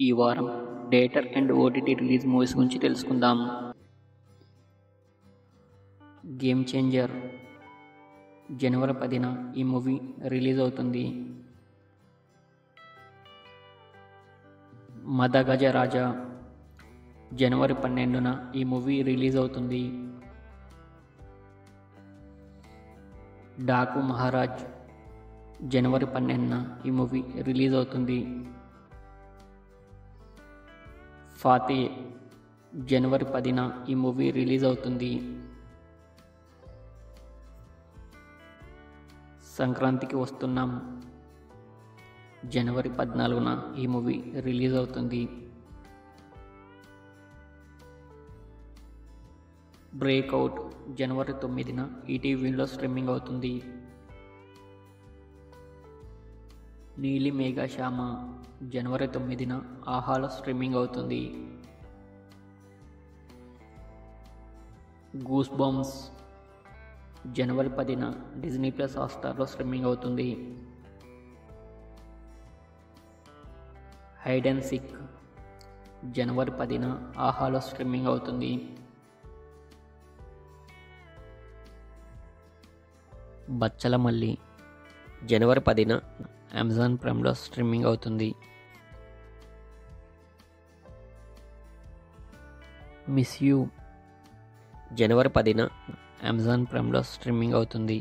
ఈ వారం theatre and OTT release movies గురించి తెలుసుకుందాం. గేమ్ చేంజర్ జనవరి 10న ఈ మూవీ రిలీజ్ అవుతుంది. మదగజరాజా జనవరి 12న ఈ మూవీ రిలీజ్ అవుతుంది. డాకు మహారాజ్ జనవరి 12న ఈ మూవీ రిలీజ్ అవుతుంది. ఫాతే జనవరి 10న ఈ మూవీ రిలీజ్ అవుతుంది. సంక్రాంతికి వస్తున్నాం జనవరి 14న ఈ మూవీ రిలీజ్ అవుతుంది. బ్రేక్అవుట్ జనవరి 9న ఈటీవీలో స్ట్రీమింగ్ అవుతుంది. నీలి మేఘశ్యామ జనవరి 9న ఆహాలో స్ట్రీమింగ్ అవుతుంది. గూస్ బంప్స్ జనవరి 10న డిజ్నీ ప్లస్ హాట్‌స్టార్లో స్ట్రీమింగ్ అవుతుంది. హైడ్ అండ్ సీక్ జనవరి 10న ఆహాలో స్ట్రీమింగ్ అవుతుంది. బచ్చలమల్లి జనవరి 10న అమెజాన్ ప్రైమ్లో స్ట్రీమింగ్ అవుతుంది. మిస్ యూ జనవరి 10న అమెజాన్ ప్రైమ్లో స్ట్రీమింగ్ అవుతుంది.